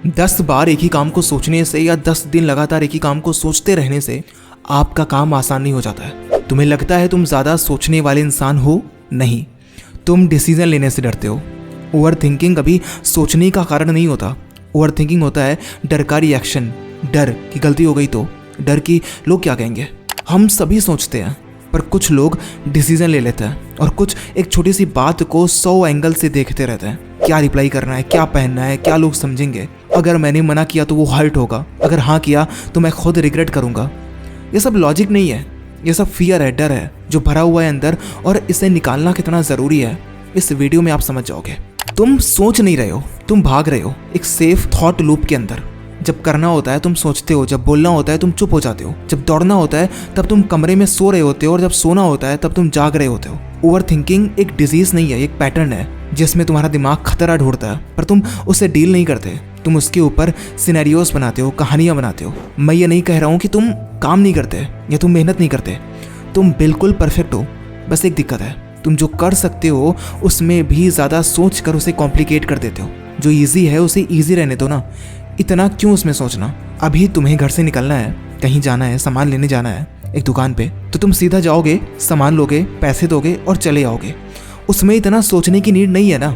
10 बार एक ही काम को सोचने से या 10 दिन लगातार एक ही काम को सोचते रहने से आपका काम आसान नहीं हो जाता है। तुम्हें लगता है तुम ज़्यादा सोचने वाले इंसान हो, नहीं, तुम डिसीजन लेने से डरते हो। ओवर थिंकिंग कभी सोचने का कारण नहीं होता। ओवर थिंकिंग होता है डर का रिएक्शन। डर की गलती हो गई तो, डर की लोग क्या कहेंगे। हम सभी सोचते हैं, पर कुछ लोग डिसीजन ले लेते हैं और कुछ एक छोटी सी बात को 100 एंगल से देखते रहते हैं। क्या रिप्लाई करना है, क्या पहनना है, क्या लोग समझेंगे, अगर मैंने मना किया तो वो हर्ट होगा, अगर हाँ किया तो मैं खुद रिग्रेट करूँगा। ये सब लॉजिक नहीं है, ये सब फियर है, डर है जो भरा हुआ है अंदर, और इसे निकालना कितना ज़रूरी है इस वीडियो में आप समझ जाओगे। तुम सोच नहीं रहे हो, तुम भाग रहे हो एक सेफ थॉट लूप के अंदर। जब करना होता है तुम सोचते हो, जब बोलना होता है तुम चुप हो जाते हो, जब दौड़ना होता है तब तुम कमरे में सो रहे होते हो, और जब सोना होता है तब तुम जाग रहे होते हो। ओवर थिंकिंग एक डिजीज़ नहीं है, एक पैटर्न है जिसमें तुम्हारा दिमाग खतरा ढूंढता है, पर तुम उससे डील नहीं करते। तुम उसके ऊपर सिनेरियोस बनाते हो, कहानियाँ बनाते हो। मैं ये नहीं कह रहा हूँ कि तुम काम नहीं करते या तुम मेहनत नहीं करते, तुम बिल्कुल परफेक्ट हो। बस एक दिक्कत है, तुम जो कर सकते हो उसमें भी ज़्यादा सोच कर उसे कॉम्प्लिकेट कर देते हो। जो ईजी है उसे ईजी रहने दो ना, इतना क्यों उसमें सोचना। अभी तुम्हें घर से निकलना है, कहीं जाना है, सामान लेने जाना है एक दुकान पे, तो तुम सीधा जाओगे, सामान लोगे, पैसे दोगे और चले आओगे। उसमें इतना सोचने की नीड नहीं है ना।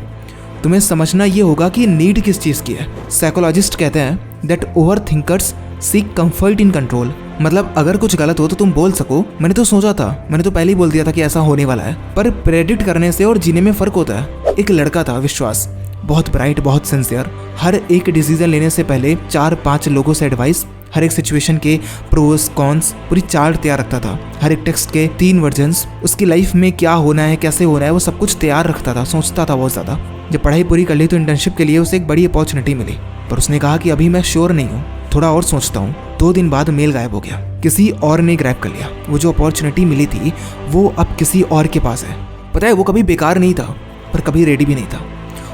तुम्हें समझना ये होगा कि नीड किस चीज़ की है। साइकोलॉजिस्ट कहते हैं that over thinkers seek comfort in control. मतलब अगर कुछ गलत हो तो तुम बोल सको मैंने तो सोचा था, मैंने तो पहले ही बोल दिया था कि ऐसा होने वाला है। पर प्रेडिक्ट करने से और जीने में फ़र्क होता है। एक लड़का था विश्वास, बहुत ब्राइट, बहुत सिंसियर। हर एक डिसीजन लेने से पहले 4-5 लोगों से एडवाइस, हर एक सिचुएशन के प्रोस कॉन्स पूरी चार्ट तैयार रखता था। हर एक टेक्स्ट के 3 वर्जन्स, उसकी लाइफ में क्या होना है, कैसे होना है, वो सब कुछ तैयार रखता था, सोचता था बहुत ज़्यादा। जब पढ़ाई पूरी कर ली तो इंटर्नशिप के लिए उसे एक बड़ी अपॉर्चुनिटी मिली, पर उसने कहा कि अभी मैं श्योर नहीं हूँ, थोड़ा और सोचता हूँ। 2 दिन बाद मेल गायब हो गया, किसी और ने ग्रैब कर लिया। वो जो अपॉर्चुनिटी मिली थी वो अब किसी और के पास है। पता है वो कभी बेकार नहीं था, पर कभी रेडी भी नहीं था।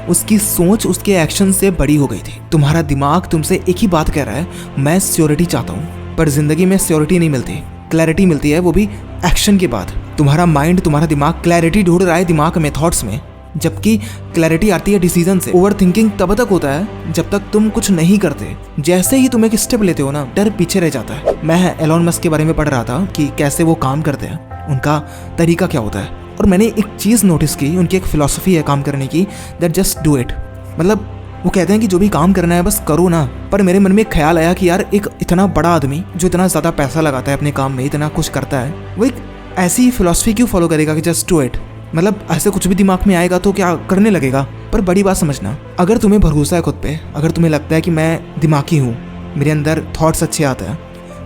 उसकी सोच उसके एक्शन से बड़ी हो गई थी। तुम्हारा दिमाग तुमसे एक ही बात कह रहा है, मैं सियोरिटी चाहता हूँ, पर जिंदगी में सियोरिटी नहीं मिलती, क्लैरिटी मिलती है, वो भी एक्शन के बाद। तुम्हारा माइंड, तुम्हारा दिमाग क्लैरिटी ढूंढ रहा है दिमाग में, थॉट्स में, जबकि क्लैरिटी आती है डिसीजन से। ओवर थिंकिंग तब तक होता है जब तक तुम कुछ नहीं करते। जैसे ही तुम एक स्टेप लेते हो ना, डर पीछे रह जाता है। मैं एलोन मस्क के बारे में पढ़ रहा था कि कैसे वो काम करते हैं, उनका तरीका क्या होता है, और मैंने एक चीज़ नोटिस की, उनकी एक फिलॉसफी है काम करने की, दैट जस्ट डू इट। मतलब वो कहते हैं कि जो भी काम करना है बस करो ना। पर मेरे मन में एक ख्याल आया कि यार एक इतना बड़ा आदमी जो इतना ज़्यादा पैसा लगाता है अपने काम में, इतना कुछ करता है, वो एक ऐसी फिलॉसफी क्यों फॉलो करेगा कि जस्ट डू इट। मतलब ऐसे कुछ भी दिमाग में आएगा तो क्या करने लगेगा। पर बड़ी बात समझना, अगर तुम्हें भरोसा है खुद पे, अगर तुम्हें लगता है कि मैं दिमागी हूँ, मेरे अंदर थॉट्स अच्छे आते हैं,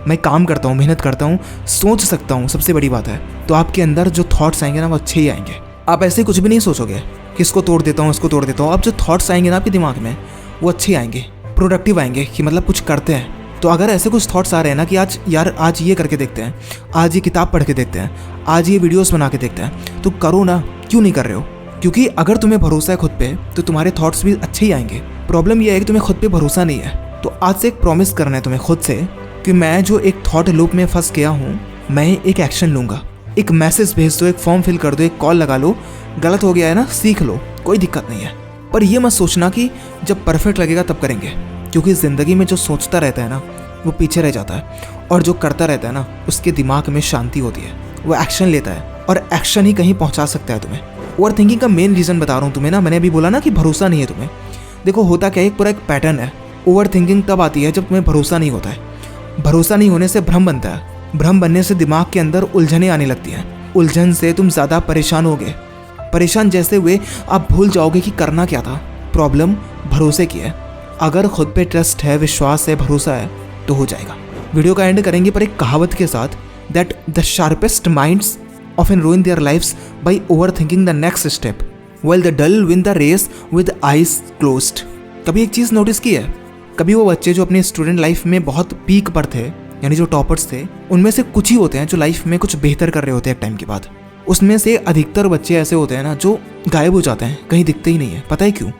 मैं काम करता हूँ, मेहनत करता हूँ, सोच सकता हूँ, सबसे बड़ी बात है, तो आपके अंदर जो थॉट्स आएंगे ना वो अच्छे ही आएंगे। आप ऐसे कुछ भी नहीं सोचोगे कि इसको तोड़ देता हूँ, इसको तोड़ देता हूँ। अब जो थॉट्स आएंगे ना आपके दिमाग में वो अच्छे आएंगे, प्रोडक्टिव आएंगे, कि मतलब कुछ करते हैं। तो अगर ऐसे कुछ थॉट्स आ रहे हैं ना कि आज ये करके देखते हैं, आज ये किताब पढ़ के देखते हैं, आज ये वीडियोस बना के देखते हैं, तो करो ना, क्यों नहीं कर रहे हो। क्योंकि अगर तुम्हें भरोसा है खुद पे तो तुम्हारे थॉट्स भी अच्छे ही आएंगे। प्रॉब्लम यह है कि तुम्हें खुद पे भरोसा नहीं है। तो आज से एक प्रॉमिस करना है तुम्हें खुद से कि मैं जो एक थॉट लूप में फंस गया हूँ, मैं एक एक्शन लूँगा। एक मैसेज भेज दो, एक फॉर्म फिल कर दो, एक कॉल लगा लो, गलत हो गया है ना सीख लो, कोई दिक्कत नहीं है। पर यह मत सोचना कि जब परफेक्ट लगेगा तब करेंगे, क्योंकि ज़िंदगी में जो सोचता रहता है ना वो पीछे रह जाता है, और जो करता रहता है ना उसके दिमाग में शांति होती है, वो एक्शन लेता है, और एक्शन ही कहीं पहुंचा सकता है तुम्हें। ओवर थिंकिंग का मेन रीज़न बता रहा हूँ तुम्हें ना, मैंने अभी बोला ना कि भरोसा नहीं है तुम्हें। देखो होता क्या है, एक पूरा एक पैटर्न है। ओवर थिंकिंग तब आती है जब तुम्हें भरोसा नहीं होता है। भरोसा नहीं होने से भ्रम बनता है, भ्रम बनने से दिमाग के अंदर उलझनें आने लगती हैं, उलझन से तुम ज़्यादा परेशान होगे, परेशान जैसे हुए आप भूल जाओगे कि करना क्या था। प्रॉब्लम भरोसे की है। अगर खुद पे ट्रस्ट है, विश्वास है, भरोसा है तो हो जाएगा। वीडियो का एंड करेंगे पर एक कहावत के साथ, that the sharpest minds often ruin their lives by overthinking the next step, while the dull win the race with eyes closed. कभी एक चीज़ नोटिस की है, कभी वो बच्चे जो अपने स्टूडेंट लाइफ में बहुत पीक पर थे, यानी जो टॉपर्स थे, उनमें से कुछ ही होते हैं जो लाइफ में कुछ बेहतर कर रहे होते हैं एक टाइम के बाद। उसमें से अधिकतर बच्चे ऐसे होते हैं ना जो गायब हो जाते हैं, कहीं दिखते ही नहीं है। पता है क्यों?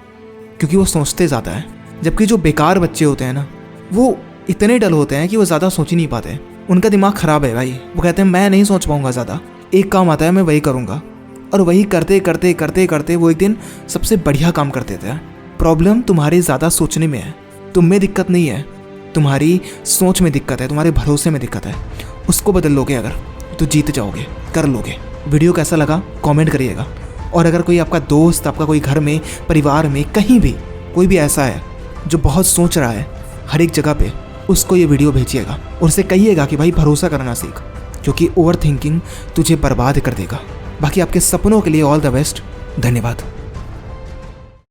क्योंकि वो सोचते ज़्यादा है। जबकि जो बेकार बच्चे होते हैं ना वो इतने डल होते हैं कि वो ज़्यादा सोच ही नहीं पाते। उनका दिमाग ख़राब है भाई। वो कहते हैं मैं नहीं सोच पाऊँगा ज़्यादा, एक काम आता है मैं वही करूँगा, और वही करते करते करते करते वो एक दिन सबसे बढ़िया काम कर देते हैं। प्रॉब्लम तुम्हारे ज़्यादा सोचने में है, तुम में दिक्कत नहीं है, तुम्हारी सोच में दिक्कत है, तुम्हारे भरोसे में दिक्कत है। उसको बदल लोगे अगर तो जीत जाओगे, कर लोगे। वीडियो कैसा लगा कमेंट करिएगा। और अगर कोई आपका दोस्त, आपका कोई घर में, परिवार में, कहीं भी कोई भी ऐसा है जो बहुत सोच रहा है हर एक जगह पे, उसको ये वीडियो भेजिएगा और उसे कहिएगा कि भाई भरोसा करना सीख, क्योंकि ओवर थिंकिंग तुझे बर्बाद कर देगा। बाकी आपके सपनों के लिए ऑल द बेस्ट। धन्यवाद।